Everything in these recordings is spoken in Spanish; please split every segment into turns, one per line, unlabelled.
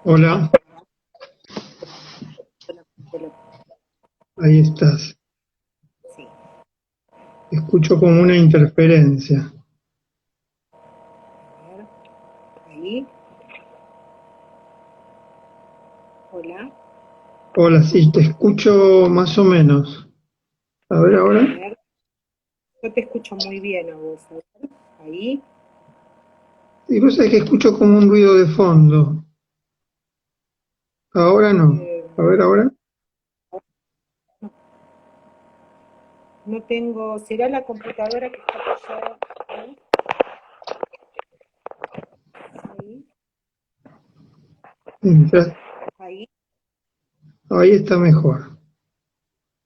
Hola, ahí estás.
Sí.
Escucho como una interferencia.
A ver, ahí. Hola.
Hola, sí, te escucho más o menos. A ver
A
ahora.
ver, yo te escucho muy bien a vos. A ver, ahí.
Y vos sabés que escucho como un ruido de fondo. Ahora no.
Eh,
A ver ahora.
no, no tengo. ¿Será la computadora que está apoyada ahí? Ahí.
Mientras-
Ahí.
Ahí está mejor.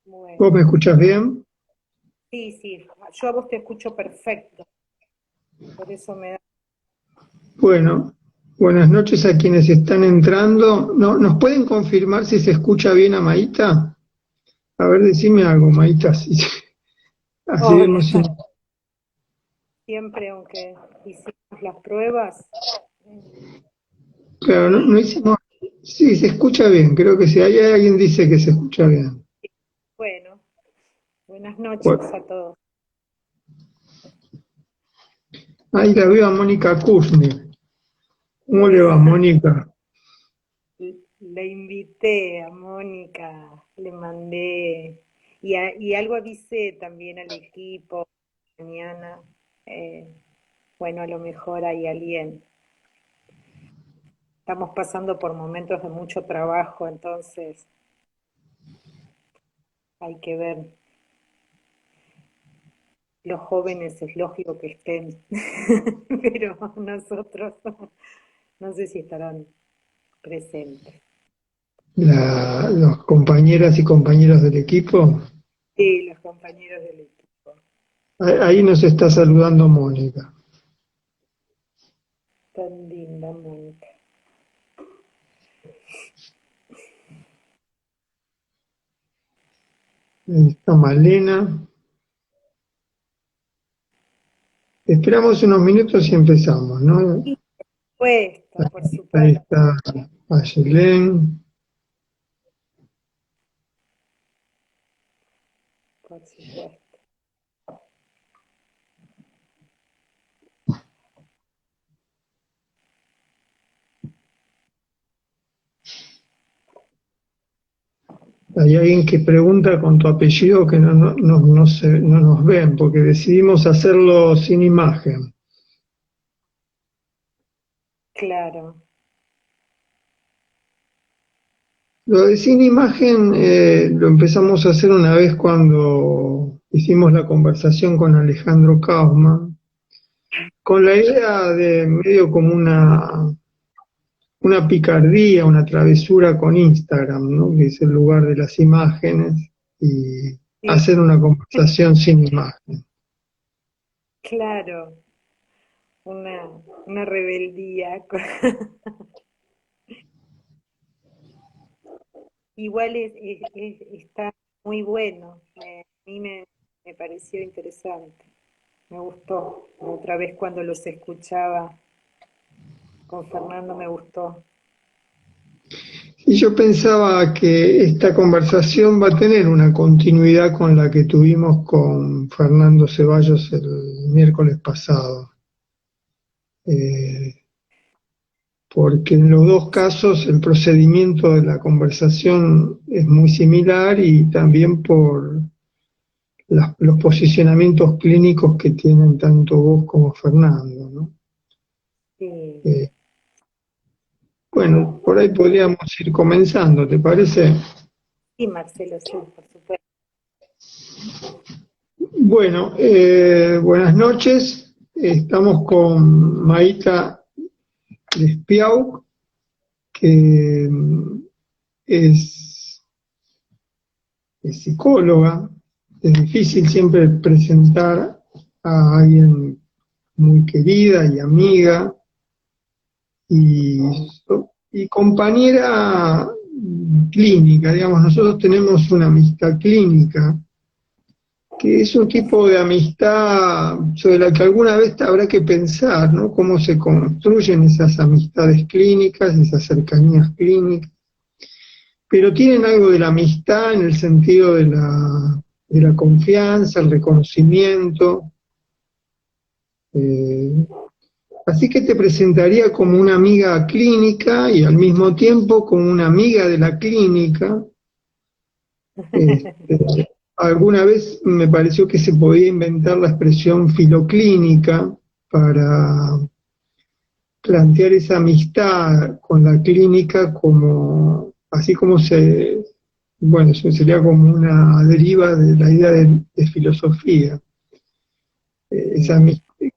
¿Vos
Bueno.
me escuchás bien?
Sí, sí. Yo a vos te escucho perfecto. Por eso me da.
Bueno, buenas noches a quienes están entrando. No, ¿nos pueden confirmar si se escucha bien a Maíta? A ver, decime algo, Maíta. Así
Hola.
vemos si...
Siempre, aunque hicimos las pruebas.
Claro, no,
Ahí.
no hicimos... Sí, se escucha bien. Creo que si hay alguien dice que se escucha bien.
Bueno. Buenas noches
Bueno,
a todos.
ahí la veo a Mónica Kushner. ¿Cómo le va, Mónica?
Le invité a Mónica, le mandé y algo avisé también al equipo mañana. eh, bueno, a lo mejor hay alguien. Estamos pasando por momentos de mucho trabajo, entonces hay que ver. Los jóvenes es lógico que estén, pero nosotros no sé si estarán presentes.
Los compañeras y compañeros del equipo.
Sí, los compañeros del equipo.
Ahí nos está saludando Mónica.
Tan linda, Mónica.
Ahí está Malena. Esperamos unos minutos y empezamos, ¿no?
Supuesto, por
Ahí
supuesto,
está Ayelén.
por supuesto.
Hay alguien que pregunta con tu apellido que no nos ven porque decidimos hacerlo sin imagen.
Claro,
Lo de sin imagen lo empezamos a hacer una vez cuando hicimos la conversación con Alejandro Kaufman, con la idea de medio como una picardía, una travesura con Instagram, ¿no? Que es el lugar de las imágenes, y
sí,
hacer una conversación sin imagen.
claro, una rebeldía. Igual está muy bueno, a mí me pareció interesante, me gustó. La otra vez cuando los escuchaba con Fernando me gustó.
Y yo pensaba que esta conversación va a tener una continuidad con la que tuvimos con Fernando Ceballos el miércoles pasado. Eh, Porque en los dos casos el procedimiento de la conversación es muy similar y también por los posicionamientos clínicos que tienen tanto vos como Fernando, ¿no?
Sí,
Eh, bueno, por ahí podríamos ir comenzando, ¿te parece?
y Marcelo, sí, por supuesto.
Bueno, buenas noches. Estamos con Maíta Despiau, que es, es psicóloga. Es difícil siempre presentar a alguien muy querida y amiga y, y compañera clínica, digamos, nosotros tenemos una amistad clínica que es un tipo de amistad sobre la que alguna vez habrá que pensar, ¿no? Cómo se construyen esas amistades clínicas, esas cercanías clínicas, pero tienen algo de la amistad en el sentido de la confianza, el reconocimiento. eh, Así que te presentaría como una amiga clínica y al mismo tiempo como una amiga de la clínica. Alguna vez me pareció que se podía inventar la expresión filoclínica para plantear esa amistad con la clínica como, así como bueno, eso sería como una deriva de la idea de filosofía. Esa,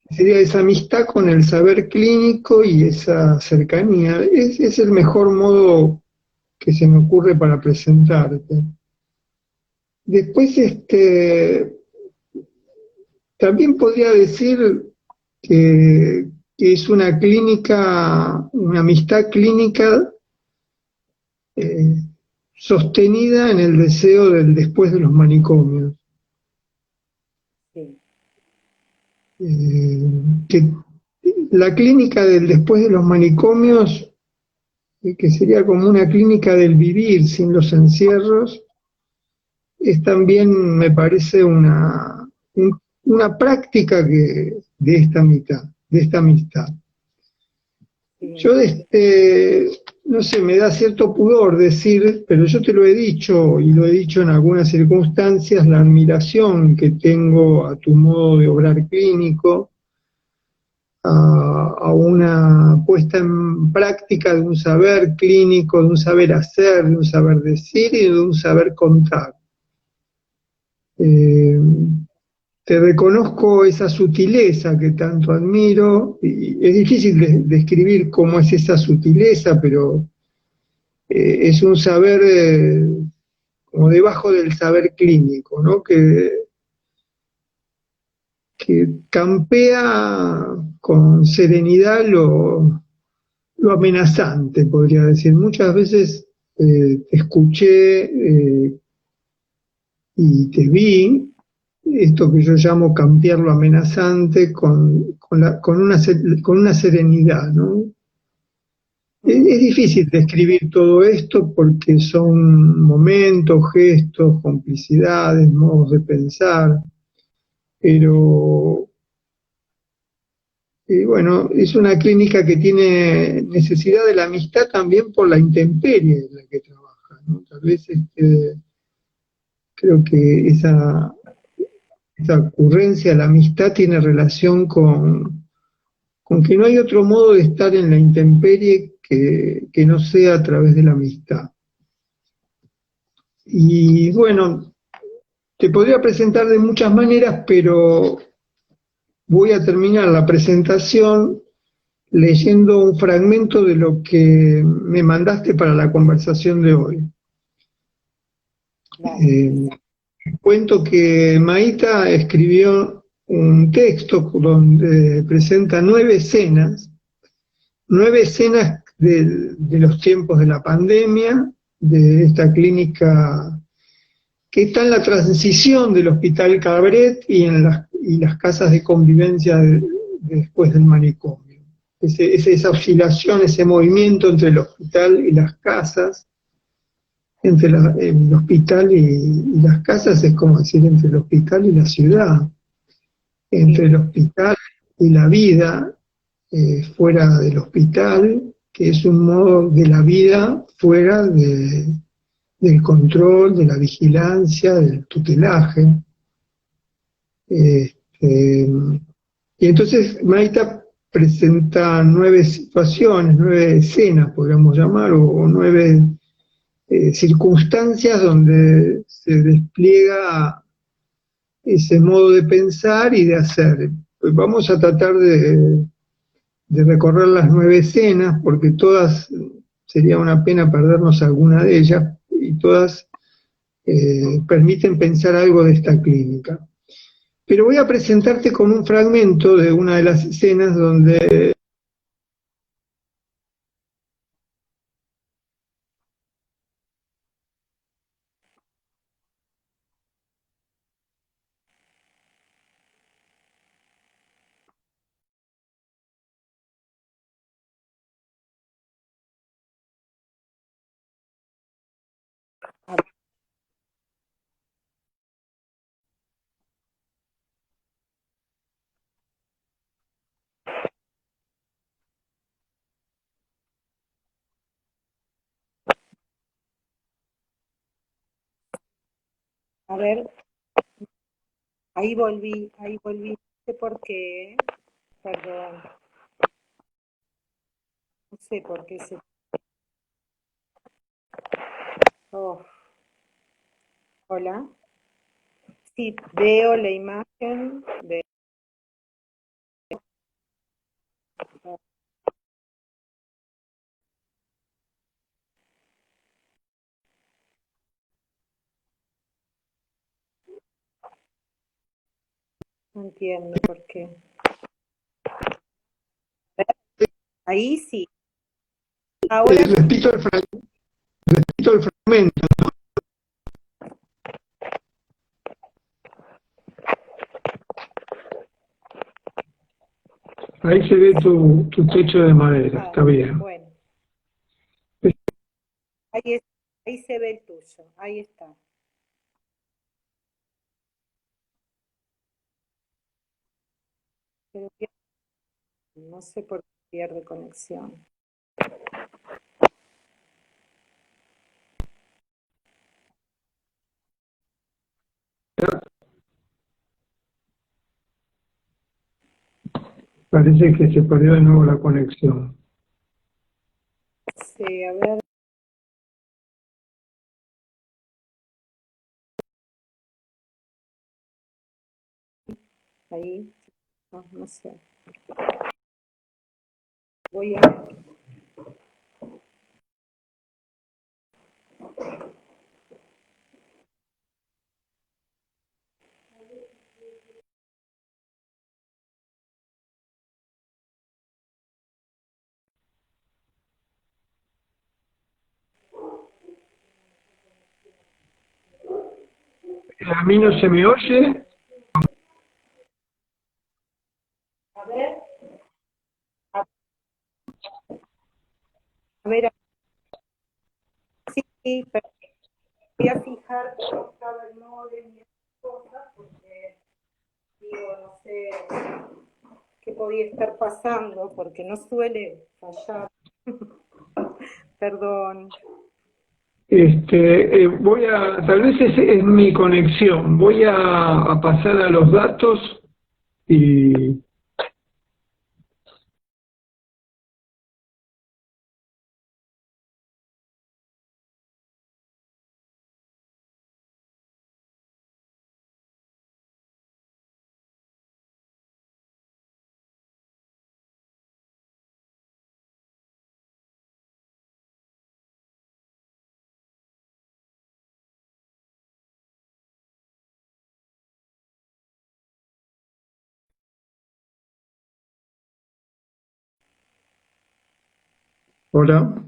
sería esa amistad con el saber clínico y esa cercanía. Es el mejor modo que se me ocurre para presentarte. Después, también podría decir que es una clínica, una amistad clínica eh, sostenida en el deseo del después de los manicomios.
Sí.
Que la clínica del después de los manicomios, que sería como una clínica del vivir sin los encierros, es también, me parece, una práctica de esta mitad, de esta amistad.
Sí.
Yo, no sé, me da cierto pudor decir, pero yo te lo he dicho y lo he dicho en algunas circunstancias, la admiración que tengo a tu modo de obrar clínico, a una puesta en práctica de un saber clínico, de un saber hacer, de un saber decir y de un saber contar. Eh, Te reconozco esa sutileza que tanto admiro, y es difícil describir cómo es esa sutileza, pero es un saber como debajo del saber clínico, ¿no? Que campea con serenidad lo amenazante, podría decir. Muchas veces te escuché y te vi, esto que yo llamo cambiar lo amenazante con una serenidad, ¿no? Es difícil describir todo esto porque son momentos, gestos, complicidades, modos de pensar, pero bueno, es una clínica que tiene necesidad de la amistad también por la intemperie en la que trabaja, ¿no? Tal vez creo que esa ocurrencia de la amistad tiene relación con que no hay otro modo de estar en la intemperie que no sea a través de la amistad. Y bueno, te podría presentar de muchas maneras, pero voy a terminar la presentación leyendo un fragmento de lo que me mandaste para la conversación de hoy.
Dale.
Cuento que Maíta escribió un texto donde presenta 9 escenas de los tiempos de la pandemia, de esta clínica que está en la transición del Hospital Cabret y las casas de convivencia después del manicomio. Esa oscilación, ese movimiento entre el hospital y las casas, entre el hospital y las casas es como decir entre el hospital y la ciudad, entre el hospital y la vida fuera del hospital, que es un modo de la vida fuera del control, de la vigilancia, del tutelaje. Este, y entonces Maita presenta 9 situaciones, 9 escenas, podríamos llamar, o 9 circunstancias donde se despliega ese modo de pensar y de hacer. Pues vamos a tratar de recorrer las 9 escenas, porque todas, sería una pena perdernos alguna de ellas, y todas permiten pensar algo de esta clínica. Pero voy a presentarte con un fragmento de una de las escenas donde
A ver, ahí volví, no sé por qué, perdón, no sé por qué se... Oh, hola. Sí, veo la imagen de... No entiendo por qué. Ahí sí. Ahora
Repito el fragmento. Ahí se ve tu techo de madera, está bien.
bueno, ahí, ahí se ve el tuyo, ahí está. Pero no sé por qué pierde conexión.
Parece que se perdió de nuevo la conexión.
Sí, a ver. Ahí, no, no sé. Voy a...
¿A mí no se me oye?
A ver, a ver, sí, pero voy a fijar cómo estaba el modem y esas cosas, porque digo, no sé qué podía estar pasando, porque no suele fallar. Perdón.
Tal vez es mi conexión. Voy a pasar a los datos y hola.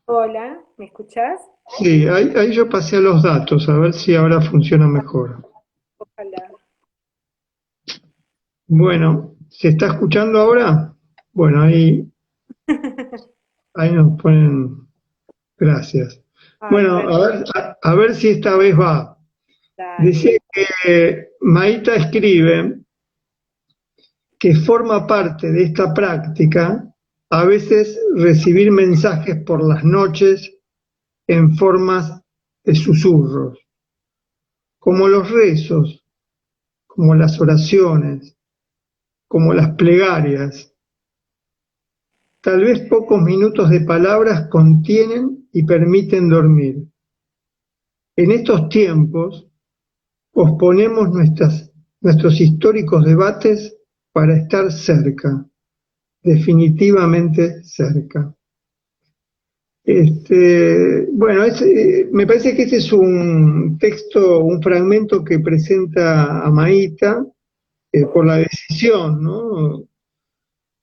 Hola, ¿me escuchás?
Sí, ahí yo pasé a los datos, a ver si ahora funciona mejor.
Ojalá.
Bueno, ¿se está escuchando ahora? Bueno, ahí nos ponen gracias.
Ay,
Bueno,
perdón,
a ver si esta vez va.
dale.
Decía que Maíta escribe que forma parte de esta práctica a veces recibir mensajes por las noches en formas de susurros, como los rezos, como las oraciones, como las plegarias. Tal vez pocos minutos de palabras contienen y permiten dormir. En estos tiempos posponemos nuestros históricos debates para estar cerca, definitivamente cerca. Bueno, me parece que este es un texto, un fragmento que presenta a Maíta por la decisión, ¿no?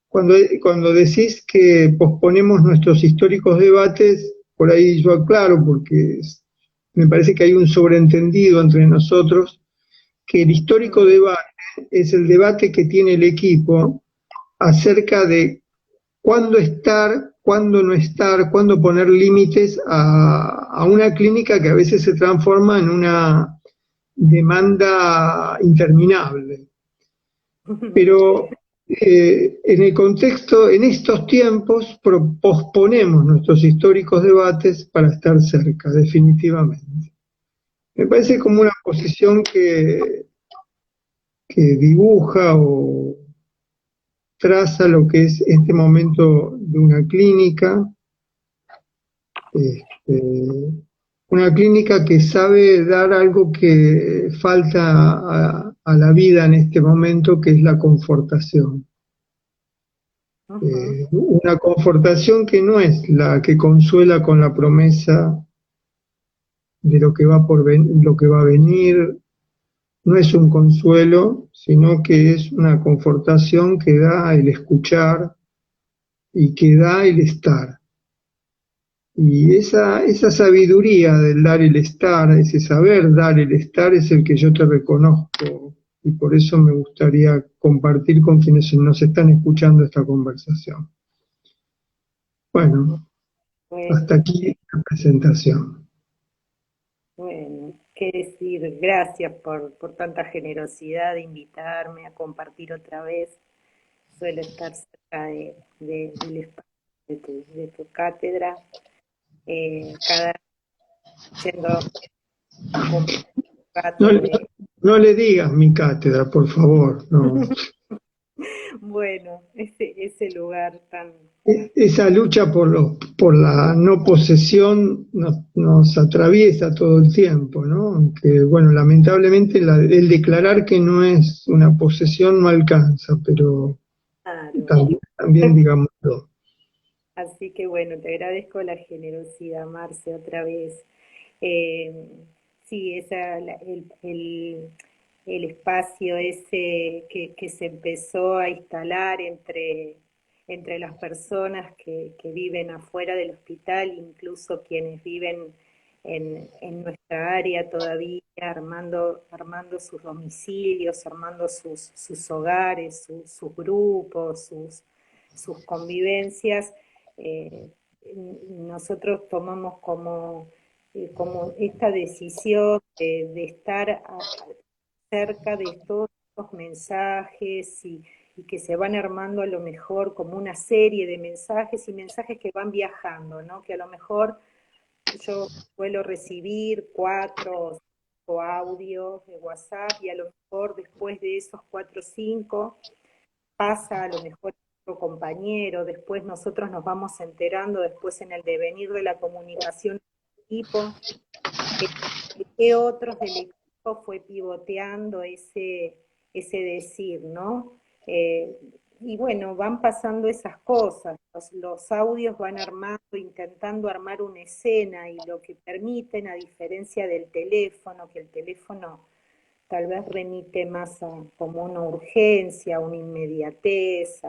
Cuando decís que posponemos nuestros históricos debates, por ahí yo aclaro, porque me parece que hay un sobreentendido entre nosotros, que el histórico debate es el debate que tiene el equipo acerca de cuándo estar, cuándo no estar, cuándo poner límites a una clínica que a veces se transforma en una demanda interminable. Pero en el contexto, en estos tiempos, posponemos nuestros históricos debates para estar cerca, definitivamente. Me parece como una posición que dibuja o traza lo que es este momento de este, una clínica que sabe dar algo que falta a la vida en este momento, que es la confortación.
Ujú.
Una confortación que no es la que consuela con la promesa de lo que lo que va a venir, no es un consuelo, sino que es una confortación que da el escuchar y que da el estar. Y esa sabiduría del dar el estar, ese saber dar el estar es el que yo te reconozco y por eso me gustaría compartir con quienes nos están escuchando esta conversación.
Ujú.
Bueno, hasta
Bueno,
aquí la presentación.
bueno, qué decir, gracias por tanta generosidad de invitarme a compartir otra vez. Suelo estar cerca del espacio de tu cátedra, cada yendo a comer un
No,
rato de...
no le digas mi cátedra, por favor, no.
Bueno, ese lugar tan...
Esa lucha por la no posesión nos atraviesa todo el tiempo, ¿no? Aunque, bueno, lamentablemente el declarar que no es una posesión no alcanza, pero
Claro.
también digámoslo.
Así que bueno, te agradezco la generosidad, Marce, otra vez. Eh, sí, el espacio ese que se empezó a instalar entre las personas que viven afuera del hospital, incluso quienes viven en nuestra área todavía, armando sus domicilios, armando sus hogares, sus grupos, sus convivencias. eh, Nosotros tomamos como esta decisión de estar cerca de todos estos mensajes y que se van armando a lo mejor como una serie de mensajes y mensajes que van viajando, ¿no? Que a lo mejor yo suelo recibir 4 o 5 audios de WhatsApp y a lo mejor después de esos 4 o 5 pasa a lo mejor otro compañero, después nosotros nos vamos enterando después en el devenir de la comunicación del equipo, qué otros del equipo fue pivoteando ese decir, ¿no? Eh, y bueno, van pasando esas cosas, los audios van armando, intentando armar una escena y lo que permiten, a diferencia del teléfono, que el teléfono tal vez remite más a como una urgencia, una inmediatez.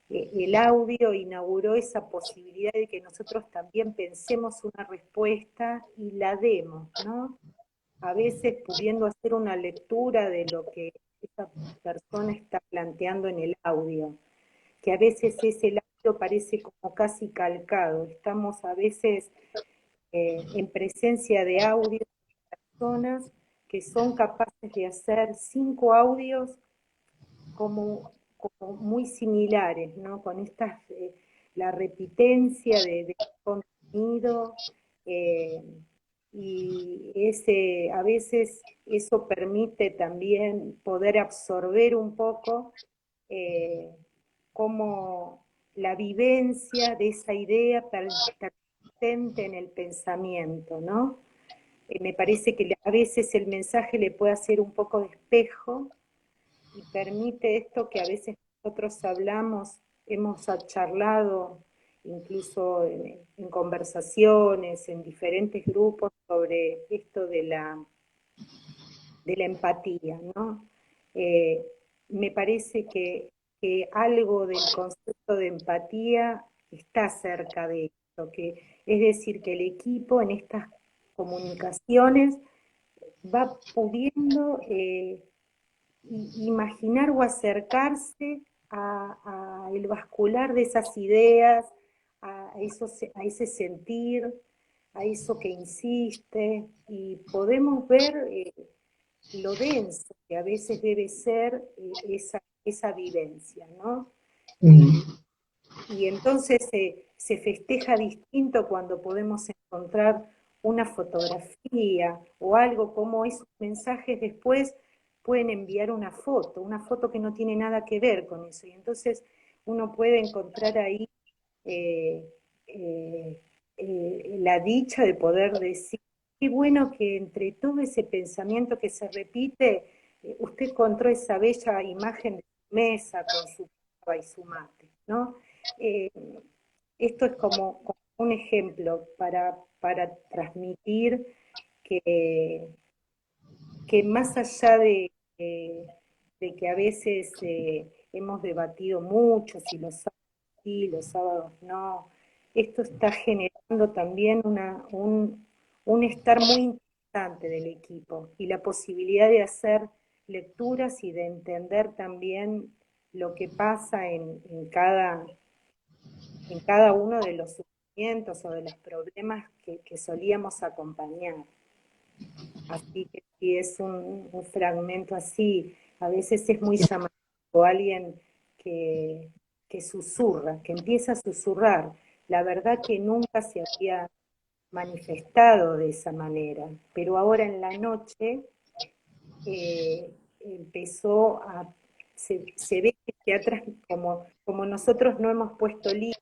El audio inauguró esa posibilidad de que nosotros también pensemos una respuesta y la demos, ¿no? A veces pudiendo hacer una lectura de lo que esa persona está planteando en el audio, que a veces ese audio parece como casi calcado. Estamos a veces en presencia de audios de personas que son capaces de hacer 5 audios como muy similares, ¿no? Con la repitencia de contenido, eh, y a veces eso permite también poder absorber un poco eh, como la vivencia de esa idea persistente en el pensamiento, ¿no? Me parece que a veces el mensaje le puede hacer un poco de espejo y permite esto que a veces nosotros hablamos, hemos charlado incluso en conversaciones, en diferentes grupos sobre esto de la empatía, ¿no? Eh, Me parece que algo del concepto de empatía está cerca de esto, es decir, que el equipo en estas comunicaciones va pudiendo imaginar o acercarse a el bascular de esas ideas, a ese sentir, a eso que insiste, y podemos ver lo denso que a veces debe ser esa vivencia, ¿no? Y,
Mm.
y entonces se festeja distinto cuando podemos encontrar una fotografía o algo, como esos mensajes después pueden enviar una foto que no tiene nada que ver con eso. Y entonces uno puede encontrar ahí eh, eh, la dicha de poder decir, qué bueno que entre todo ese pensamiento que se repite, usted encontró esa bella imagen de su mesa con su papa y su mate, ¿no? Eh, Esto es como un ejemplo para transmitir que, que más allá de que a veces hemos debatido mucho si los sábados sí, los sábados no, esto está generando también un estar muy interesante del equipo y la posibilidad de hacer lecturas y de entender también lo que pasa en cada uno de los sufrimientos o de los problemas que solíamos acompañar. Así que si es un fragmento así, a veces es muy llamativo alguien que, que susurra, que empieza a susurrar. La verdad que nunca se había manifestado de esa manera, pero ahora en la noche empezó a, se ve que atrás, como nosotros no hemos puesto límites.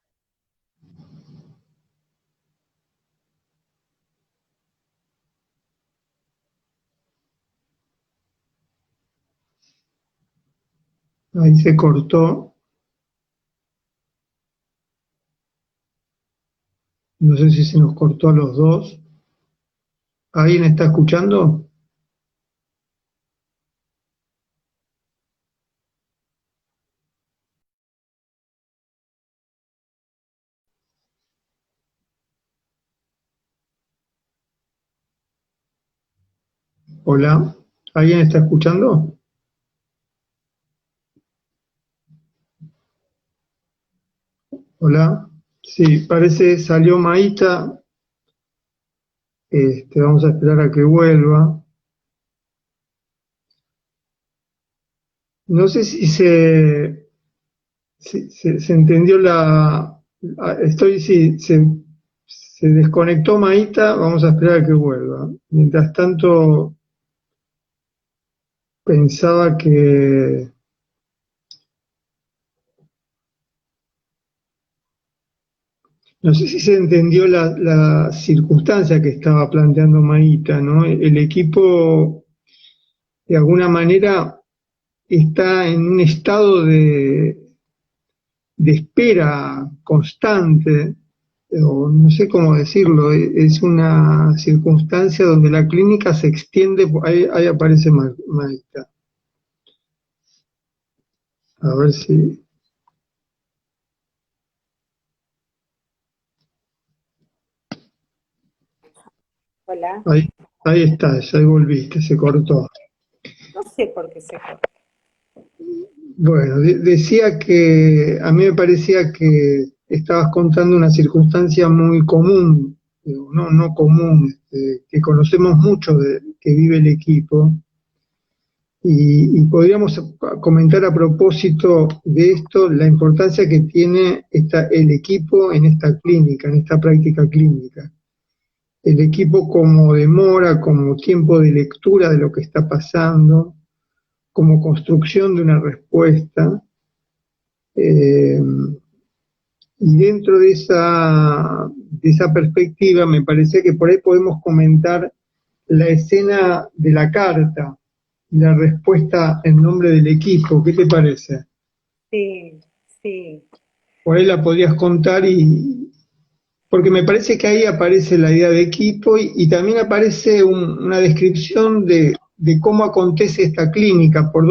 Ahí se cortó. No sé si se nos cortó a los dos. ¿Alguien está escuchando? Hola. ¿Alguien está escuchando? Hola. Sí, parece salió Maíta. Vamos a esperar a que vuelva. No sé si se entendió sí, se desconectó Maíta, vamos a esperar a que vuelva. Mientras tanto, pensaba que, no sé si se entendió la circunstancia que estaba planteando Maíta, ¿no? El equipo, de alguna manera, está en un estado de espera constante, o no sé cómo decirlo, es una circunstancia donde la clínica se extiende, ahí aparece Maíta. A ver si...
Hola,
Ahí está, ya volviste, se cortó.
no sé por qué se corta.
Bueno, decía que a mí me parecía que estabas contando una circunstancia muy común, digo, no común, que conocemos mucho que vive el equipo, y podríamos comentar a propósito de esto la importancia que tiene el equipo en esta clínica, en esta práctica clínica. El equipo como demora, como tiempo de lectura de lo que está pasando, como construcción de una respuesta. Eh, y dentro de esa perspectiva, me parece que por ahí podemos comentar la escena de la carta y la respuesta en nombre del equipo. ¿Qué te parece?
Sí, sí.
Por ahí la podrías contar porque me parece que ahí aparece la idea de equipo y también aparece una descripción de cómo acontece esta clínica, por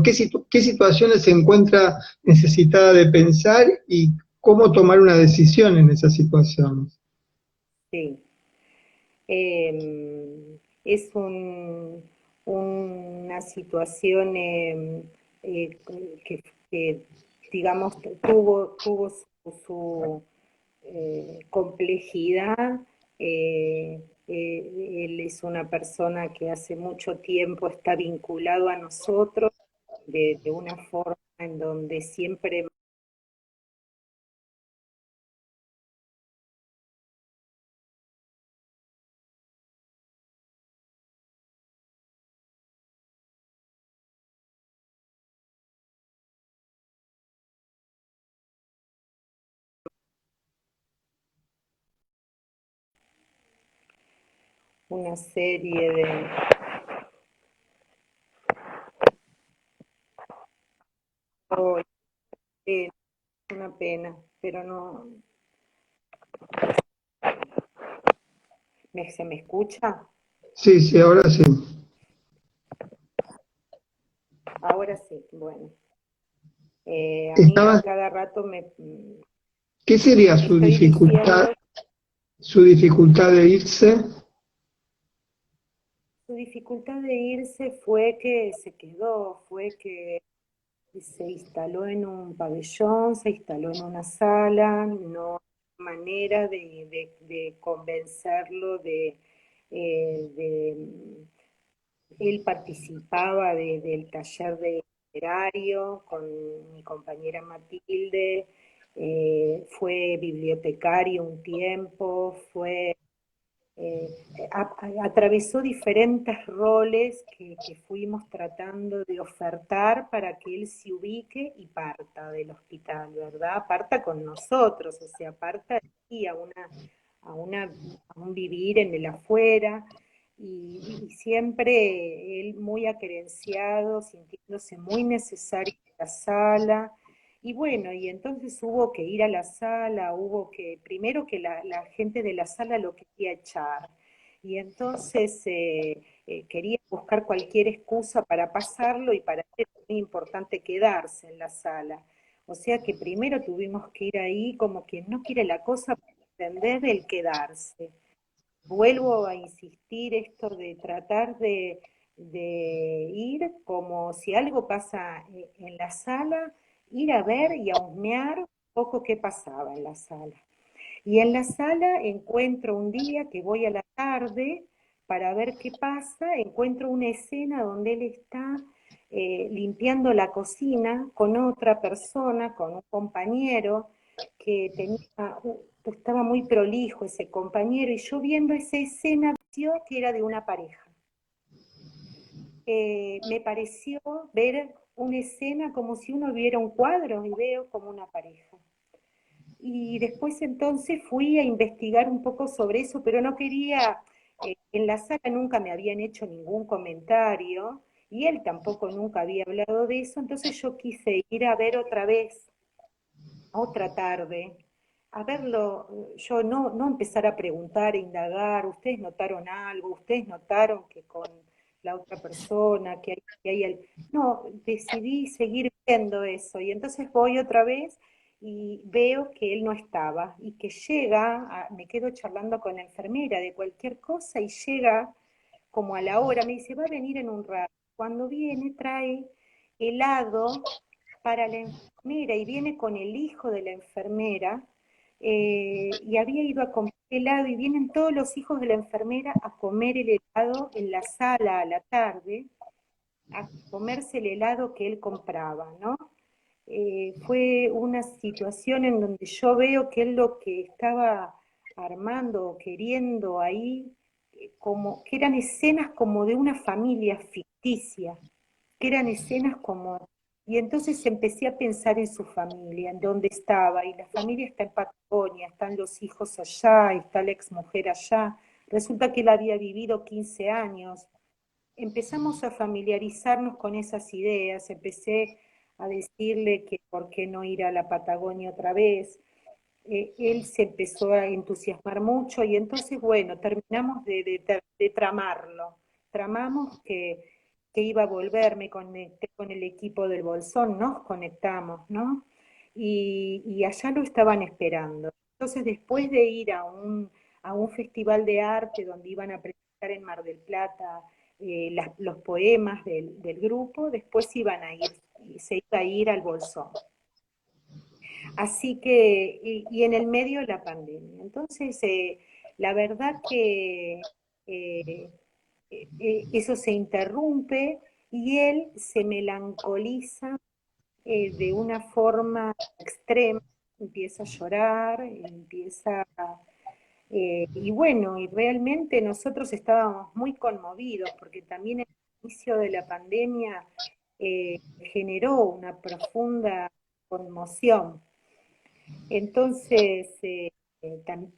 qué situaciones se encuentra necesitada de pensar y cómo tomar una decisión en esas situaciones.
Sí. Es una situación eh, que, que, digamos, tuvo su complejidad. Él es una persona que hace mucho tiempo está vinculado a nosotros de una forma en donde siempre una serie de... Oh, es una pena, pero no... ¿Se me escucha?
Sí, sí, ahora sí.
Ahora sí, bueno. A mí a
Estaba,
cada rato
¿qué sería
estoy diciendo,
su dificultad de irse?
su dificultad de irse fue que se quedó, fue que se instaló en un pabellón, se instaló en una sala, no hay manera de convencerlo de él participaba del taller de literario con mi compañera Matilde, fue bibliotecario un tiempo, eh, atravesó diferentes roles que fuimos tratando de ofertar para que él se ubique y parta del hospital, ¿verdad? Parta con nosotros, o sea, parta y a, una, a un vivir en el afuera, y siempre él muy acerenciado, sintiéndose muy necesario en la sala. Y bueno, y entonces hubo que ir a la sala, hubo que, primero que la gente de la sala lo quería echar, y entonces quería buscar cualquier excusa para pasarlo, y para él era muy importante quedarse en la sala. O sea que primero tuvimos que ir ahí como quien no quiere la cosa para entender el quedarse. Vuelvo a insistir esto de tratar de ir como si algo pasa en la sala, ir a ver y a husmear un poco qué pasaba en la sala. Y en la sala encuentro un día que voy a la tarde para ver qué pasa, encuentro una escena donde él está limpiando la cocina con otra persona, con un compañero que estaba muy prolijo ese compañero, y yo viendo esa escena vio que era de una pareja. Me pareció ver una escena como si uno viera un cuadro y veo como una pareja. Y después entonces fui a investigar un poco sobre eso, pero no quería, en la sala nunca me habían hecho ningún comentario y él tampoco nunca había hablado de eso, entonces yo quise ir a ver otra vez, otra tarde, a verlo, yo no empezar a preguntar, a indagar, ustedes notaron algo, ustedes notaron que con la otra persona, No, decidí seguir viendo eso, y entonces voy otra vez y veo que él no estaba, y que me quedo charlando con la enfermera de cualquier cosa, y llega como a la hora, me dice, va a venir en un rato. Cuando viene trae helado para la enfermera, y viene con el hijo de la enfermera, y había ido a comprar helado, y vienen todos los hijos de la enfermera a comer el helado en la sala a la tarde, a comerse el helado que él compraba, ¿no? Fue una situación en donde yo veo que él lo que estaba armando o queriendo ahí, como que eran escenas como de una familia ficticia, que eran escenas como... Y entonces empecé a pensar en su familia, en dónde estaba, y la familia está en Patagonia, están los hijos allá, está la exmujer allá. Resulta que él había vivido 15 años. Empezamos a familiarizarnos con esas ideas, empecé a decirle que por qué no ir a la Patagonia otra vez. Él se empezó a entusiasmar mucho, y entonces, bueno, terminamos de tramarlo. Tramamos que iba a volver, me conecté con el equipo del Bolsón, nos conectamos, ¿no? Y allá lo estaban esperando. Entonces, después de ir a un festival de arte donde iban a presentar en Mar del Plata los poemas del grupo, después iban a ir, se iba a ir al Bolsón. Así que, y en el medio la pandemia. Entonces, la verdad que eh, eso se interrumpe, y él se melancoliza de una forma extrema, empieza a llorar, y bueno, y realmente nosotros estábamos muy conmovidos, porque también el inicio de la pandemia generó una profunda conmoción. Entonces,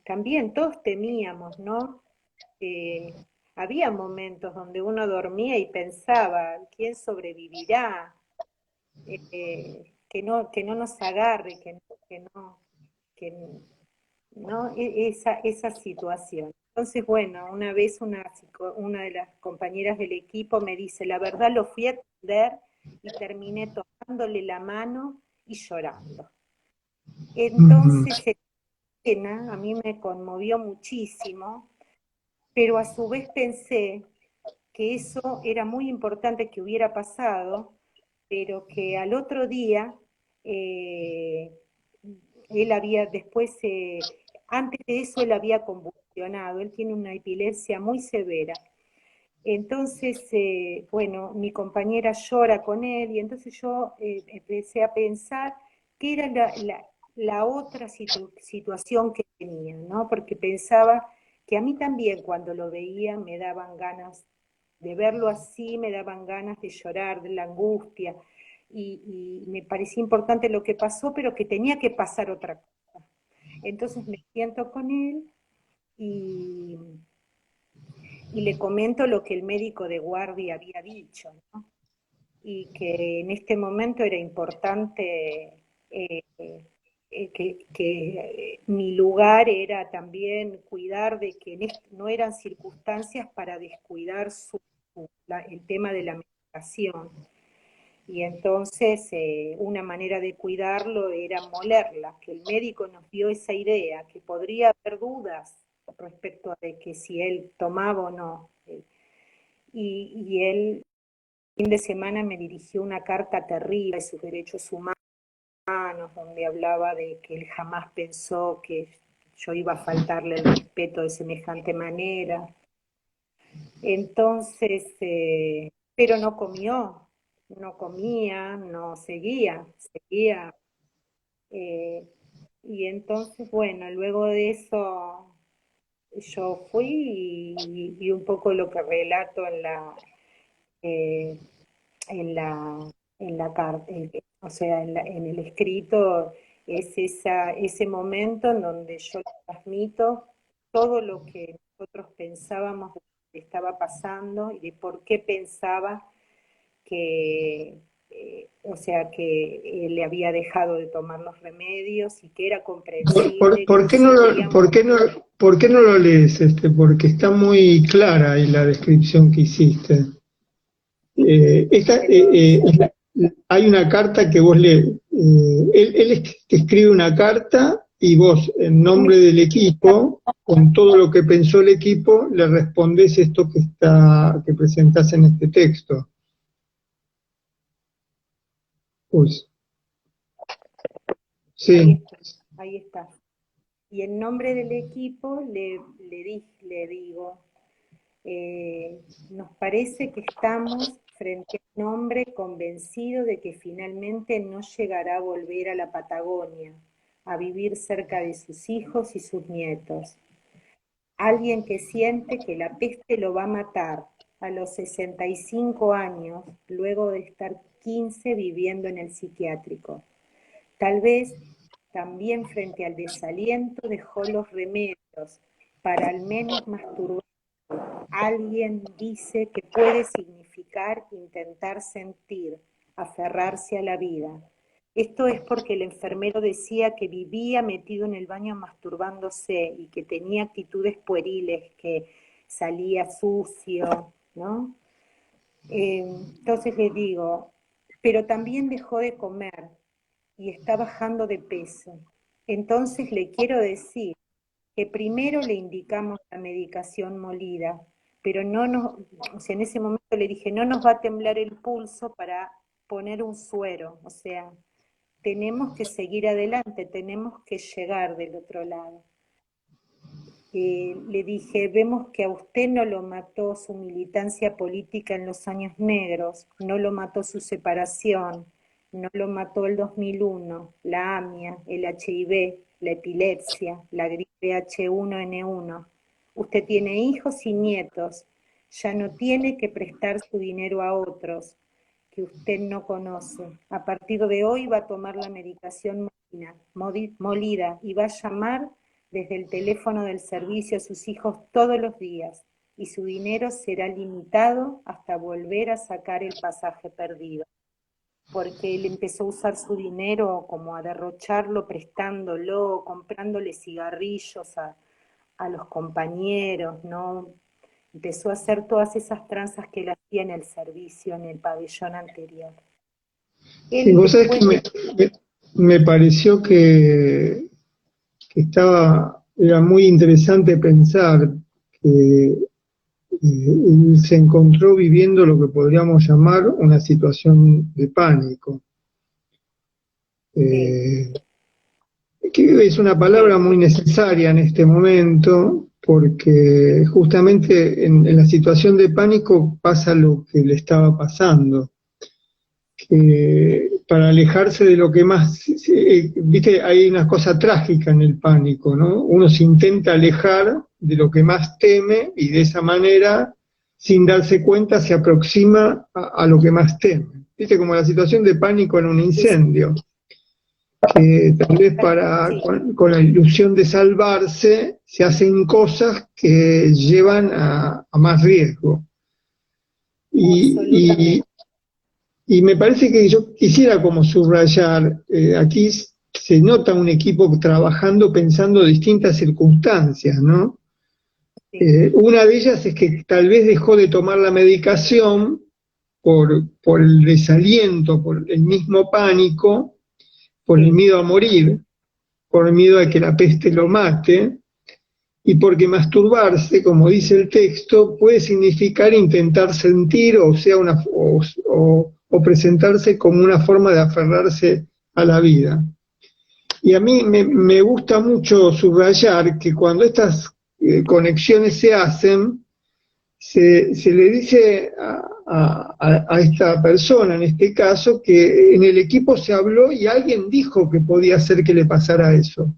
también todos temíamos, ¿no? Eh, había momentos donde uno dormía y pensaba, ¿quién sobrevivirá? Que no nos agarre, que no, que, ¿no? Esa situación. Entonces, bueno, una vez una de las compañeras del equipo me dice, la verdad lo fui a atender y terminé tocándole la mano y llorando.
Ujú.
Entonces, esa escena a mí me conmovió muchísimo, pero a su vez pensé que eso era muy importante que hubiera pasado, pero que al otro día eh, él había después, antes de eso él había convulsionado, él tiene una epilepsia muy severa. Entonces, bueno, mi compañera llora con él y entonces yo empecé a pensar qué era la otra situación que tenía, ¿no? Porque pensaba que a mí también cuando lo veía me daban ganas de verlo así, me daban ganas de llorar, de la angustia, y me parecía importante lo que pasó, pero que tenía que pasar otra cosa. Entonces me siento con él y, y le comento lo que el médico de guardia había dicho, ¿no? Y que en este momento era importante mi lugar era también cuidar de que no eran circunstancias para descuidar el tema de la medicación. Y entonces una manera de cuidarlo era molerla, que el médico nos dio esa idea, que podría haber dudas respecto a de que si él tomaba o no. Y él, fin de semana, me dirigió una carta terrible de sus derechos humanos, donde hablaba de que él jamás pensó que yo iba a faltarle el respeto de semejante manera. Entonces, pero no comió, no comía, no seguía. eh, y entonces, bueno, luego de eso yo fui y un poco lo que relato eh, en la, en la carta, o sea, en el escrito, es ese momento en donde yo transmito todo lo que nosotros pensábamos que estaba pasando y de por qué pensaba que, o sea, que le había dejado de tomar los remedios y que era comprensible
¿Por
que
qué no
sufría.
por qué no lo lees? Porque está muy clara ahí la descripción que hiciste. Hay una carta que vos te escribe una carta y vos, en nombre del equipo, con todo lo que pensó el equipo, le respondés esto que presentás en este texto. Pues,
Ahí
sí.
está, ahí está. Y en nombre del equipo le digo, nos parece que estamos frente a un hombre convencido de que finalmente no llegará a volver a la Patagonia, a vivir cerca de sus hijos y sus nietos. Alguien que siente que la peste lo va a matar a los 65 años, luego de estar 15 viviendo en el psiquiátrico. Tal vez también frente al desaliento dejó los remedios para al menos masturbar. Alguien dice que puede significar intentar sentir, aferrarse a la vida. Esto es porque el enfermero decía que vivía metido en el baño masturbándose y que tenía actitudes pueriles, que salía sucio, ¿no? Entonces le digo, pero también dejó de comer y está bajando de peso. Entonces le quiero decir que primero le indicamos la medicación molida, pero no nos, o sea, en ese momento le dije, no nos va a temblar el pulso para poner un suero, o sea, tenemos que seguir adelante, tenemos que llegar del otro lado. Le dije, vemos que a usted no lo mató su militancia política en los años negros, no lo mató su separación, no lo mató el 2001, la AMIA, el HIV, la epilepsia, la gripe H1N1. Usted tiene hijos y nietos, ya no tiene que prestar su dinero a otros que usted no conoce. A partir de hoy va a tomar la medicación molida y va a llamar desde el teléfono del servicio a sus hijos todos los días y su dinero será limitado hasta volver a sacar el pasaje perdido, porque él empezó a usar su dinero como a derrocharlo, prestándolo, comprándole cigarrillos a los compañeros, ¿no? Empezó a hacer todas esas tranzas que él hacía en el servicio, en el pabellón anterior.
Sí,
Él
vos sabés que
después de...
me pareció que era muy interesante pensar que él se encontró viviendo lo que podríamos llamar una situación de pánico.
Sí,
Eh, que es una palabra
sí,
muy necesaria en este momento, porque justamente en la situación de pánico pasa lo que le estaba pasando, que para alejarse de lo que más, viste, hay una cosa trágica en el pánico, ¿no? Uno se intenta alejar de lo que más teme y de esa manera, sin darse cuenta, se aproxima a lo que más teme. Viste, como la situación de pánico en un incendio, que tal vez
sí,
con la ilusión de salvarse se hacen cosas que llevan a más riesgo. Y,
absolutamente.
y me parece que yo quisiera como subrayar, aquí se nota un equipo trabajando pensando distintas circunstancias, ¿no?
Sí,
Una de ellas es que tal vez dejó de tomar la medicación por el desaliento, por el mismo pánico, por el
sí,
miedo a morir, por el miedo a que
sí,
la peste lo mate, y porque masturbarse, como dice el texto, puede significar intentar sentir o presentarse como una forma de aferrarse a la vida. Y a mí me gusta mucho subrayar que cuando estas conexiones se hacen, se le dice a esta persona, en este caso, que en el equipo se habló y alguien dijo que podía ser que le pasara eso.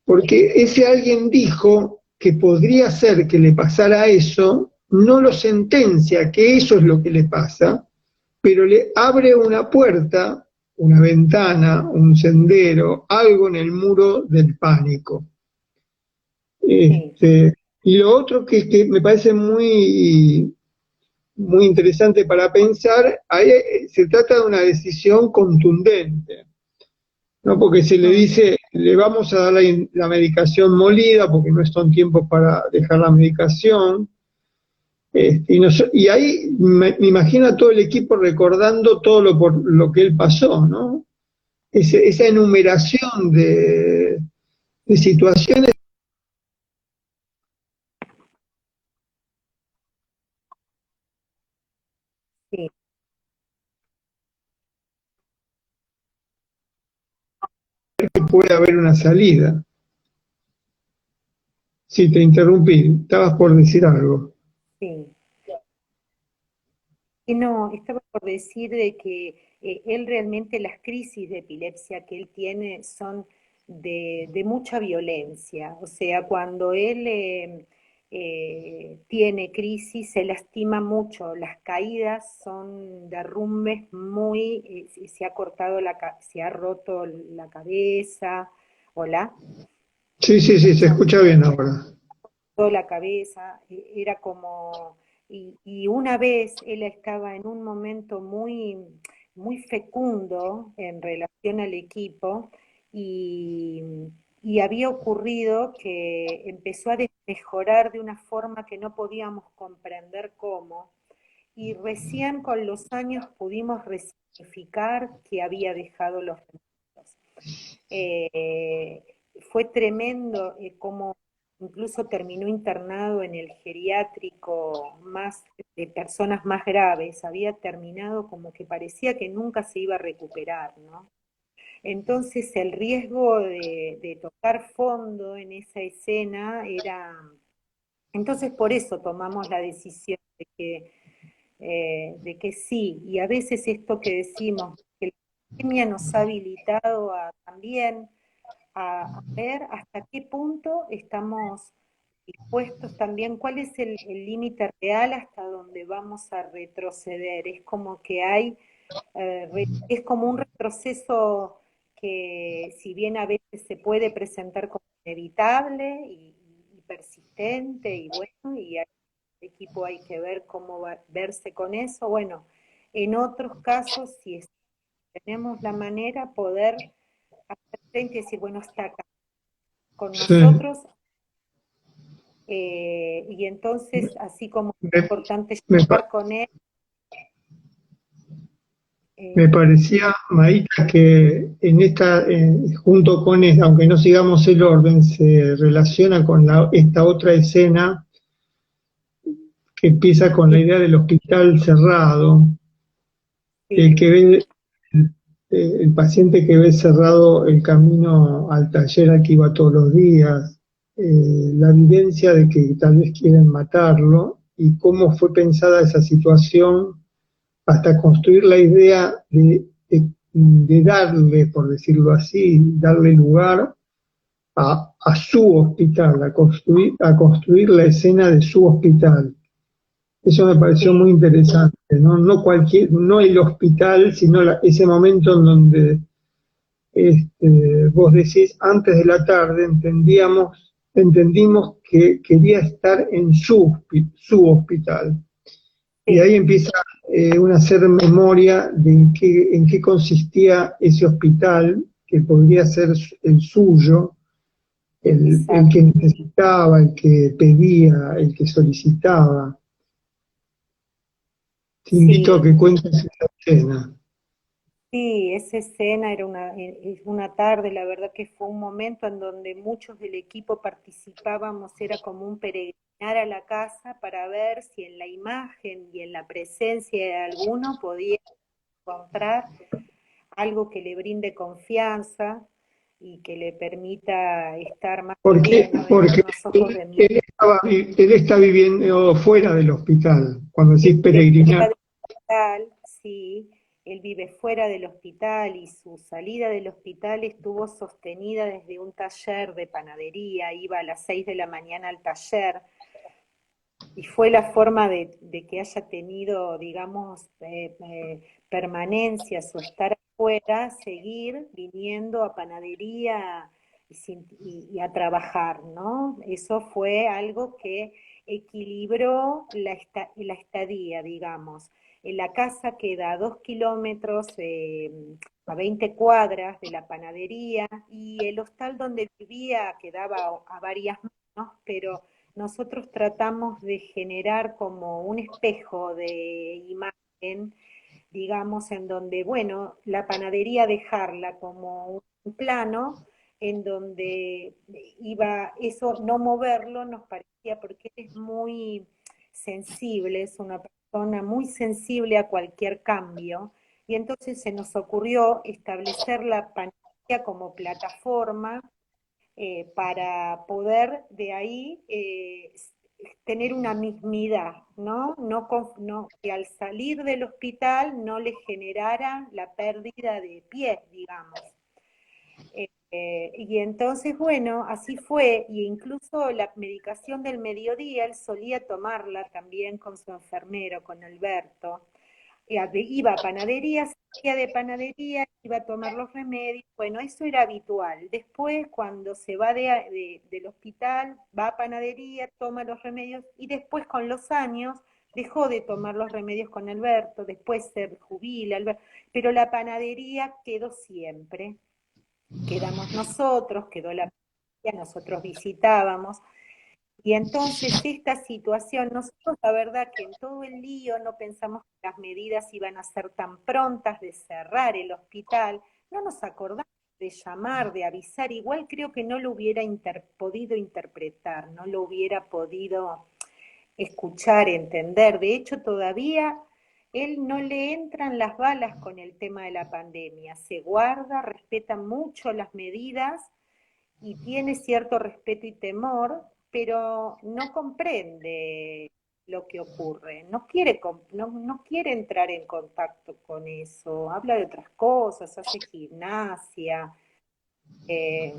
Porque ese alguien dijo que podría ser que le pasara eso, no lo sentencia que eso es lo que le pasa, pero le abre una puerta, una ventana, un sendero, algo en el muro del pánico.
sí,
Y lo otro que me parece muy interesante para pensar, ahí se trata de una decisión contundente, ¿no? Porque se le
mm,
dice, le vamos a dar la medicación molida porque no son tiempos para dejar la medicación. Y ahí me imagino a todo el equipo recordando todo por lo que él pasó, ¿no? Esa enumeración de situaciones
sí.
que puede haber una salida. Sí, te interrumpí, estabas por decir algo.
Sí. Y no, estaba por decir de que él realmente las crisis de epilepsia que él tiene son de mucha violencia. O sea, cuando él tiene crisis se lastima mucho. Las caídas son derrumbes muy, se ha cortado se ha roto la cabeza. Hola,
Sí,
¿me
sí, sí, se
escuchan?
escucha bien ahora.
Toda la cabeza, era como, y una vez él estaba en un momento muy, muy fecundo en relación al equipo y, y había ocurrido que empezó a mejorar de una forma que no podíamos comprender cómo, y recién con los años pudimos resignificar que había dejado los remedios. Eh, Fue tremendo cómo incluso terminó internado en el geriátrico más de personas más graves, había terminado como que parecía que nunca se iba a recuperar, ¿no? Entonces el riesgo de tocar fondo en esa escena era... Entonces por eso tomamos la decisión de que sí, y a veces esto que decimos, que la pandemia nos ha habilitado a también a ver hasta qué punto estamos dispuestos también, cuál es el límite real hasta donde vamos a retroceder. Es como que hay, es como un retroceso que si bien a veces se puede presentar como inevitable y persistente y bueno, y al equipo hay que ver cómo va, verse con eso. Bueno, en otros casos, si tenemos la manera, poder hacer frente y decir, bueno, está acá con
Sí.
nosotros, y entonces, así como es
Me,
importante
me,
estar con él,
Me
eh,
parecía, Maíta, que en esta, junto con, aunque no sigamos el orden, se relaciona con esta otra escena que empieza con la
sí,
idea del hospital cerrado, el
sí,
que ve, el paciente que ve cerrado el camino al taller al que iba todos los días, la evidencia de que tal vez quieren matarlo y cómo fue pensada esa situación hasta construir la idea de darle, por decirlo así, darle lugar a su hospital, a construir la escena de su hospital. Eso me pareció
sí,
muy interesante, ¿no? No cualquier, no el hospital, sino ese momento en donde vos decís, antes de la tarde entendimos que quería estar en su hospital. Y
sí,
ahí empieza una hacer memoria de en qué consistía ese hospital, que podría ser el suyo, el
exacto.
que necesitaba, el que pedía, el que solicitaba. Te invito a
Sí,
que cuentes esa escena.
sí, esa escena era una tarde, la verdad que fue un momento en donde muchos del equipo participábamos, era como un peregrinar a la casa para ver si en la imagen y en la presencia de alguno podía encontrar algo que le brinde confianza y que le permita estar más
Porque,
pleno en
porque
unos ojos de mí.
él está viviendo fuera del hospital. Cuando decís
Fuera
peregrinar,
del hospital, sí, él vive fuera del hospital y su salida del hospital estuvo sostenida desde un taller de panadería, iba a las 6 de la mañana al taller y fue la forma de que haya tenido, digamos, permanencia, su estar afuera, seguir viniendo a panadería y a trabajar, ¿no? Eso fue algo que equilibró la estadía, digamos. En la casa queda a 2 kilómetros, a 20 cuadras de la panadería, y el hostal donde vivía quedaba a varias manos, pero nosotros tratamos de generar como un espejo de imagen, digamos, en donde, bueno, la panadería dejarla como un plano en donde iba eso, no moverlo, nos parecía, porque él es muy sensible, es una persona muy sensible a cualquier cambio, y entonces se nos ocurrió establecer la panadería como plataforma, para poder de ahí tener una mismidad, ¿no? No, que al salir del hospital no le generara la pérdida de pies, digamos. Y entonces, bueno, así fue, y incluso la medicación del mediodía, él solía tomarla también con su enfermero, con Alberto, iba a panadería, salía de panadería, iba a tomar los remedios, bueno, eso era habitual. Después, cuando se va del hospital, va a panadería, toma los remedios, y después con los años dejó de tomar los remedios con Alberto, después se jubila, Alberto, pero la panadería quedó siempre. Quedamos nosotros, quedó la panadería, nosotros visitábamos, y entonces esta situación, nosotros la verdad que en todo el lío no pensamos que las medidas iban a ser tan prontas de cerrar el hospital, no nos acordamos de llamar, de avisar, igual creo que no lo hubiera podido interpretar, no lo hubiera podido escuchar, entender. De hecho, todavía él no le entran las balas con el tema de la pandemia, se guarda, respeta mucho las medidas y tiene cierto respeto y temor, pero no comprende lo que ocurre, no quiere entrar en contacto con eso, habla de otras cosas, hace gimnasia. eh,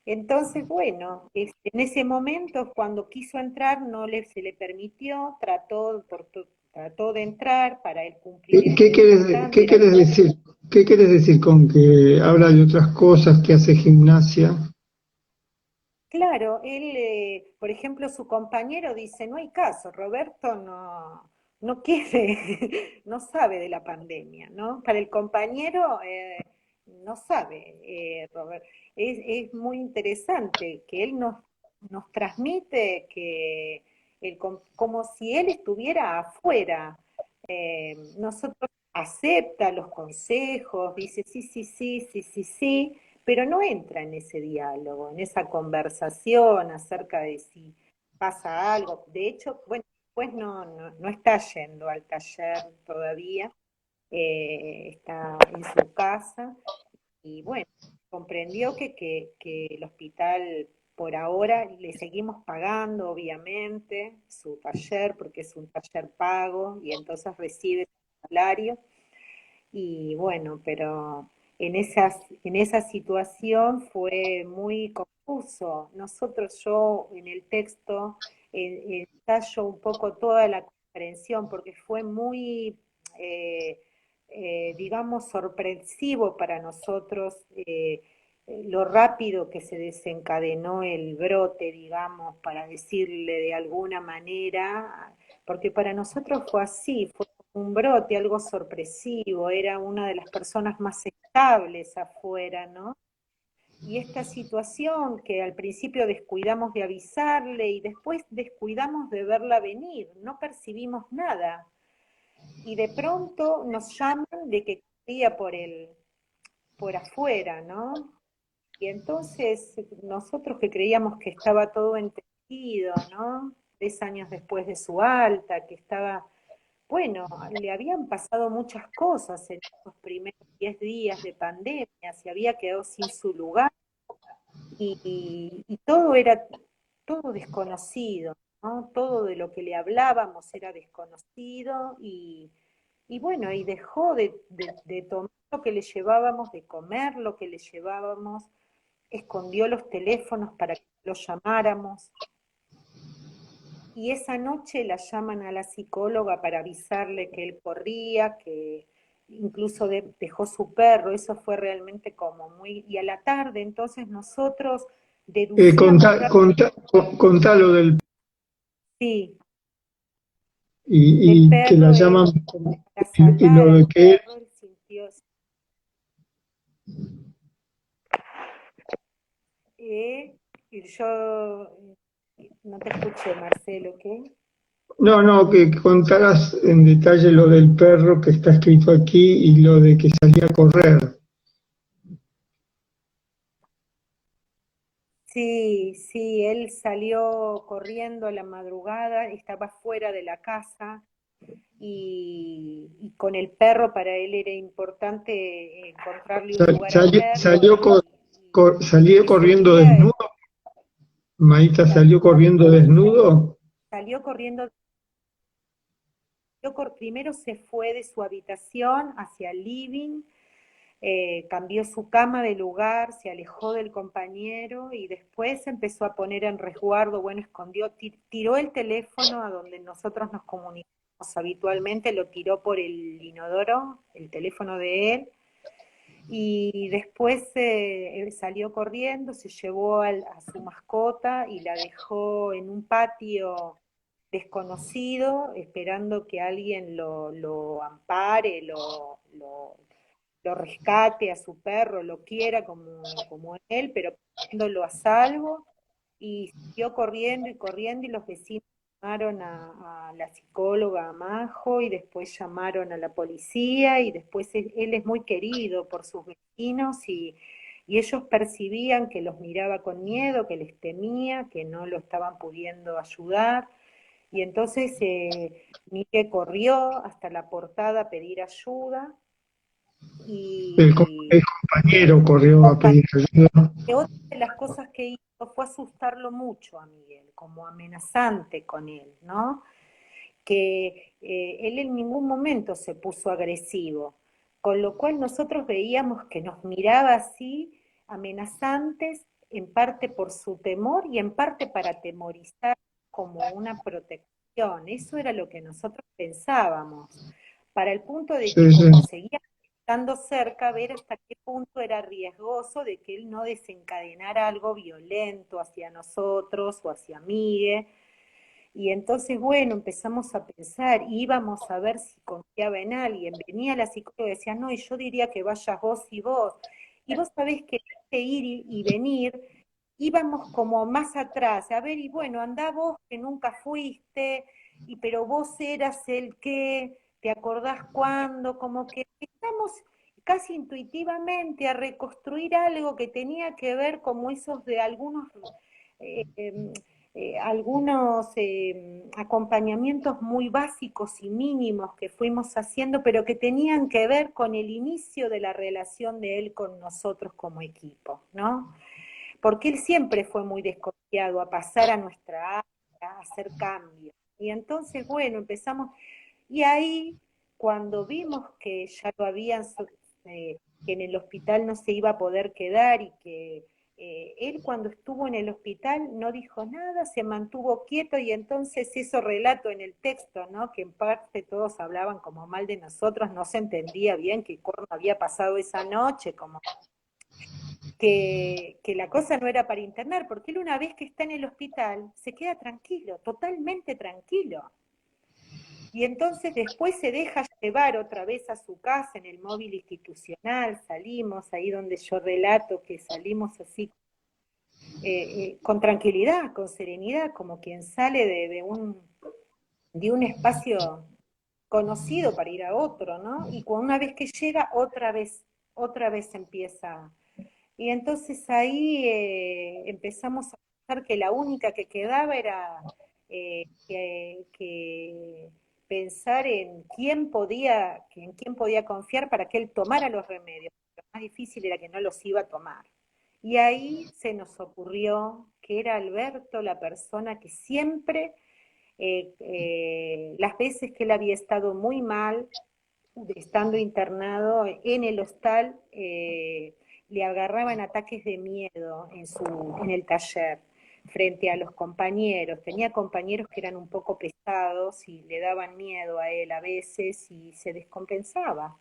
entonces, bueno, en ese momento, cuando quiso entrar, se le permitió, trató de entrar para él cumplir
¿qué,
esta
qué
instancia, era
querés decir? ¿Qué querés decir con que habla de otras cosas, que hace gimnasia?
Claro, él, por ejemplo, su compañero dice, no hay caso, Roberto no quiere, no sabe de la pandemia, ¿no? Para el compañero no sabe, Robert. Es muy interesante que él nos transmite que como si él estuviera afuera. Nosotros acepta los consejos, dice sí, sí, sí, sí, sí, sí, pero no entra en ese diálogo, en esa conversación acerca de si pasa algo. De hecho, bueno, pues no está yendo al taller todavía, está en su casa y bueno, comprendió que el hospital por ahora le seguimos pagando, obviamente, su taller, porque es un taller pago y entonces recibe su salario y bueno, pero en esa situación fue muy confuso. Yo en el texto ensayo un poco toda la comprensión porque fue muy, eh, digamos, sorpresivo para nosotros lo rápido que se desencadenó el brote, digamos, para decirle de alguna manera, porque para nosotros fue así, fue un brote, algo sorpresivo, era una de las personas más estables afuera, ¿no? Y esta situación que al principio descuidamos de avisarle y después descuidamos de verla venir, no percibimos nada. Y de pronto nos llaman de que corría por afuera, ¿no? Y entonces nosotros que creíamos que estaba todo entendido, ¿no? 3 años después de su alta, que estaba bueno, le habían pasado muchas cosas en los primeros 10 días de pandemia, se había quedado sin su lugar y todo era todo desconocido, ¿no? Todo de lo que le hablábamos era desconocido y bueno, y dejó de tomar lo que le llevábamos, de comer lo que le llevábamos, escondió los teléfonos para que los llamáramos. Y esa noche la llaman a la psicóloga para avisarle que él corría, que incluso dejó su perro, eso fue realmente como muy... Y a la tarde entonces nosotros deducíamos
Contá lo del
sí, del
y que la
perro,
llaman
él para
y
salvar
lo
al
de que
perro, él sintió... y yo no te escuché, Marcelo, ¿qué?
no, que contaras en detalle lo del perro que está escrito aquí y lo de que salía a correr.
Sí, sí, él salió corriendo a la madrugada, estaba fuera de la casa y con el perro para él era importante encontrarle un lugar al perro
Salió
y se
corriendo
quería,
desnudo. Maíta salió
salió,
corriendo desnudo.
salió corriendo, primero se fue de su habitación hacia el living, cambió su cama de lugar, se alejó del compañero y después empezó a poner en resguardo, bueno, escondió, tiró el teléfono a donde nosotros nos comunicamos habitualmente, lo tiró por el inodoro, el teléfono de él, y después salió corriendo, se llevó a su mascota y la dejó en un patio desconocido, esperando que alguien lo ampare, lo rescate a su perro, lo quiera como él, pero poniéndolo a salvo, y siguió corriendo y corriendo, y los vecinos llamaron a la psicóloga a Majo, y después llamaron a la policía, y después él es muy querido por sus vecinos, y ellos percibían que los miraba con miedo, que les temía, que no lo estaban pudiendo ayudar, y entonces Miguel corrió hasta la portada a pedir ayuda,
El
y
compañero corrió a pedir ayuda.
otra de las cosas que hizo fue asustarlo mucho a Miguel, como amenazante con él, ¿no? Que él en ningún momento se puso agresivo, con lo cual nosotros veíamos que nos miraba así, amenazantes, en parte por su temor y en parte para atemorizar como una protección. Eso era lo que nosotros pensábamos, para el punto de que
Sí, sí.
como seguía estando cerca, ver hasta qué punto era riesgoso de que él no desencadenara algo violento hacia nosotros o hacia Migue. Y entonces, bueno, empezamos a pensar, íbamos a ver si confiaba en alguien. Venía la psicóloga y decía, no, y yo diría que vayas vos y vos. Y vos sabés que este ir y venir, íbamos como más atrás. A ver, y bueno, andá vos que nunca fuiste, y pero vos eras el que, ¿te acordás cuándo? Como que estamos casi intuitivamente a reconstruir algo que tenía que ver como esos de algunos... eh, eh, acompañamientos muy básicos y mínimos que fuimos haciendo, pero que tenían que ver con el inicio de la relación de él con nosotros como equipo, ¿no? Porque él siempre fue muy desconfiado a pasar a nuestra área, a hacer cambios. Y entonces, bueno, empezamos, y ahí, cuando vimos que ya lo habían, que en el hospital no se iba a poder quedar y que él cuando estuvo en el hospital no dijo nada, se mantuvo quieto y entonces eso relato en el texto, ¿no? Que en parte todos hablaban como mal de nosotros, no se entendía bien qué corno había pasado esa noche, como que la cosa no era para internar, porque él una vez que está en el hospital se queda tranquilo, totalmente tranquilo. Y entonces después se deja llevar otra vez a su casa en el móvil institucional, salimos ahí donde yo relato que salimos así con tranquilidad, con serenidad, como quien sale de un espacio conocido para ir a otro, ¿no? Y una vez que llega, otra vez empieza. Y entonces ahí empezamos a pensar que la única que quedaba era que pensar en quién podía confiar para que él tomara los remedios. Lo más difícil era que no los iba a tomar. Y ahí se nos ocurrió que era Alberto la persona que siempre, las veces que él había estado muy mal, estando internado en el hostal, le agarraban ataques de miedo en el taller frente a los compañeros. Tenía compañeros que eran un poco pesados y le daban miedo a él a veces y se descompensaba.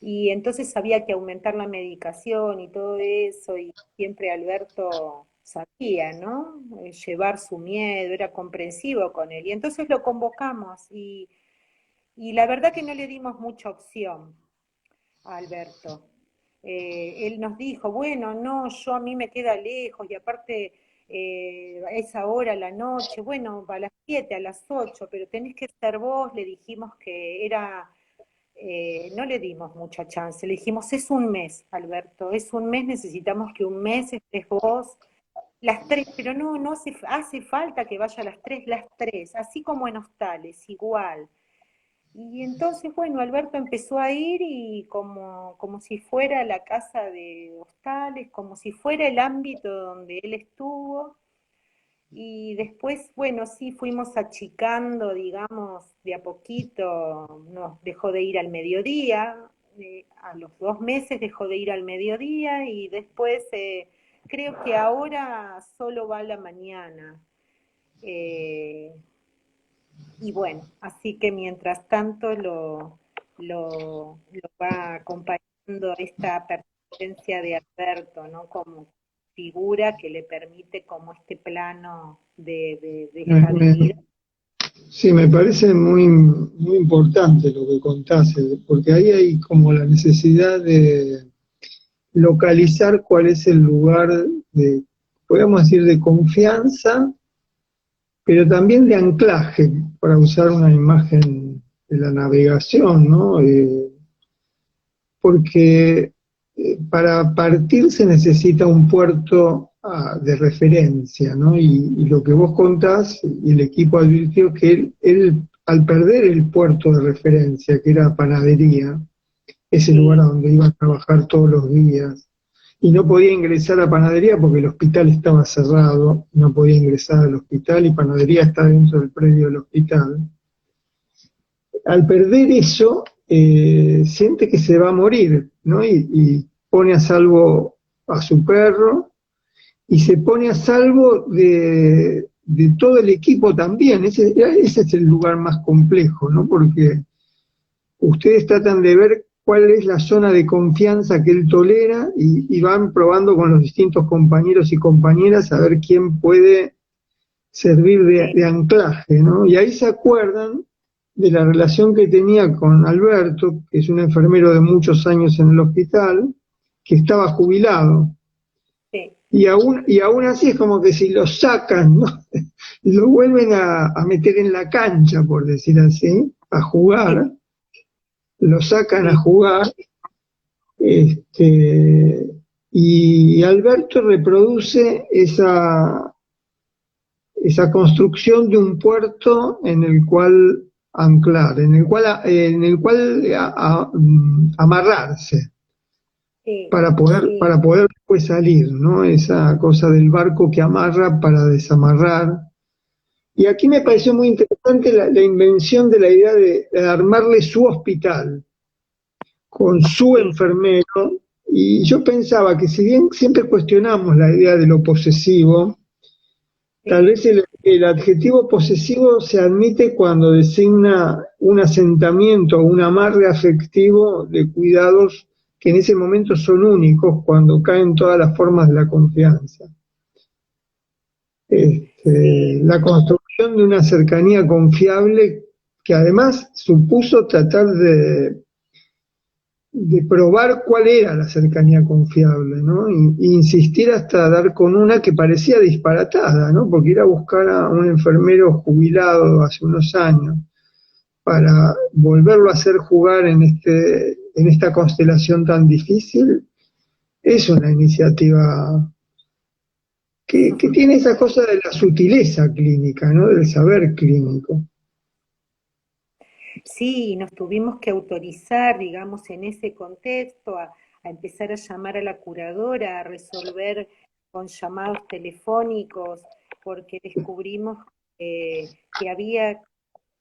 Y entonces había que aumentar la medicación y todo eso, y siempre Alberto sabía, ¿no? Llevar su miedo, era comprensivo con él. Y entonces lo convocamos y la verdad que no le dimos mucha opción a Alberto. Él nos dijo, bueno, no, yo a mí me queda lejos y aparte a esa hora, a la noche, bueno, a las 7, a las 8, pero tenés que ser vos, le dijimos que era, no le dimos mucha chance, le dijimos, es un mes, Alberto, es un mes, necesitamos que un mes estés vos, las 3, pero no, no hace falta que vaya a las 3, así como en hostales, igual. Y entonces, bueno, Alberto empezó a ir y como si fuera la casa de hostales, como si fuera el ámbito donde él estuvo. Y después, bueno, sí fuimos achicando, digamos, de a poquito, nos dejó de ir al mediodía, a los 2 meses dejó de ir al mediodía y después creo que ahora solo va a la mañana. Eh, y bueno, así que mientras tanto lo va acompañando esta persistencia de Alberto, ¿no? Como figura que le permite como este plano de estabilidad.
Sí, me parece muy importante lo que contaste, porque ahí hay como la necesidad de localizar cuál es el lugar de, podemos decir, de confianza, pero también de anclaje, para usar una imagen de la navegación, ¿no? Porque para partir se necesita un puerto de referencia, ¿no? Y lo que vos contás, y el equipo advirtió que él, al perder el puerto de referencia, que era panadería, ese lugar a donde iba a trabajar todos los días, y no podía ingresar a panadería porque el hospital estaba cerrado, no podía ingresar al hospital y panadería está dentro del predio del hospital. Al perder eso, siente que se va a morir, ¿no? Y pone a salvo a su perro y se pone a salvo de todo el equipo también. Ese es el lugar más complejo, ¿no? Porque ustedes tratan de ver cuál es la zona de confianza que él tolera y van probando con los distintos compañeros y compañeras a ver quién puede servir
sí,
de anclaje, ¿no? Y ahí se acuerdan de la relación que tenía con Alberto, que es un enfermero de muchos años en el hospital, que estaba jubilado.
sí,
Y aún así es como que si lo sacan, ¿no? Lo vuelven a meter en la cancha, por decir así, a
sí,
jugar, lo sacan a
sí,
jugar, este, y Alberto reproduce esa construcción de un puerto en el cual anclar, en el cual amarrarse
sí, sí,
para poder después salir, ¿no? Esa cosa del barco que amarra para desamarrar. Y aquí me
sí,
pareció muy interesante la invención de la idea de armarle su hospital con su
sí,
enfermero. Y yo pensaba que si bien siempre cuestionamos la idea de lo posesivo, tal
sí,
vez el adjetivo posesivo se admite cuando designa un asentamiento o un amarre afectivo de cuidados que en ese momento son únicos cuando caen todas las formas de la confianza.
sí,
La construcción de una cercanía confiable que además supuso tratar de probar cuál era la cercanía confiable, ¿no? Y insistir hasta dar con una que parecía disparatada, ¿no? Porque ir a buscar a un enfermero jubilado hace unos años para volverlo a hacer jugar en esta constelación tan difícil, es una iniciativa que tiene esa cosa de la sutileza clínica, ¿no? Del saber clínico.
sí, nos tuvimos que autorizar, digamos, en ese contexto a empezar a llamar a la curadora, a resolver con llamados telefónicos, porque descubrimos que había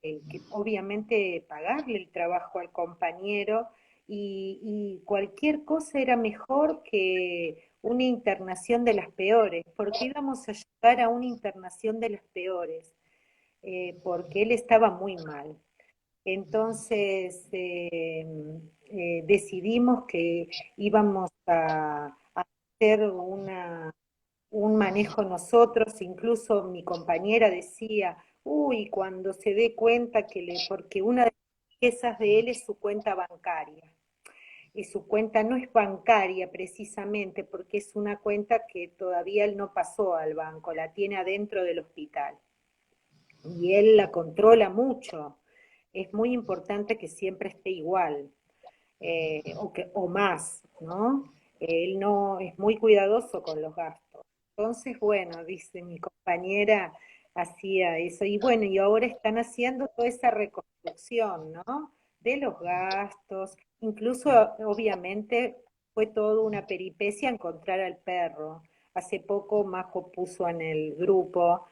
que obviamente pagarle el trabajo al compañero y cualquier cosa era mejor que una internación de las peores, porque íbamos a llegar a una internación de las peores, porque él estaba muy mal. Entonces decidimos que íbamos a hacer un manejo nosotros, incluso mi compañera decía, uy, cuando se dé cuenta porque una de las riquezas de él es su cuenta bancaria. Y su cuenta no es bancaria precisamente porque es una cuenta que todavía él no pasó al banco, la tiene adentro del hospital. Y él la controla mucho. Es muy importante que siempre esté igual o más, ¿no? Él no es muy cuidadoso con los gastos. Entonces, bueno, dice mi compañera, hacía eso. Y bueno, y ahora están haciendo toda esa reconstrucción, ¿no? De los gastos. Incluso, obviamente, fue toda una peripecia encontrar al perro. Hace poco Majo puso en el grupo,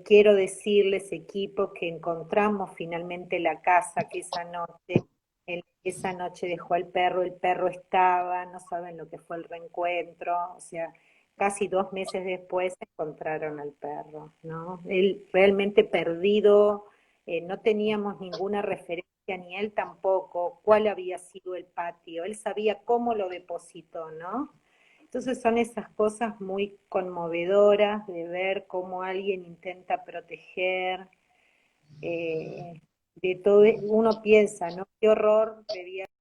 quiero decirles, equipo, que encontramos finalmente la casa que esa noche esa noche dejó al perro, el perro estaba, no saben lo que fue el reencuentro, o sea, casi 2 meses después encontraron al perro, ¿no? Él realmente perdido, no teníamos ninguna referencia, ni él tampoco, cuál había sido el patio, él sabía cómo lo depositó, ¿no? Entonces son esas cosas muy conmovedoras de ver cómo alguien intenta proteger, eh, de todo, uno piensa, ¿no? Qué horror debía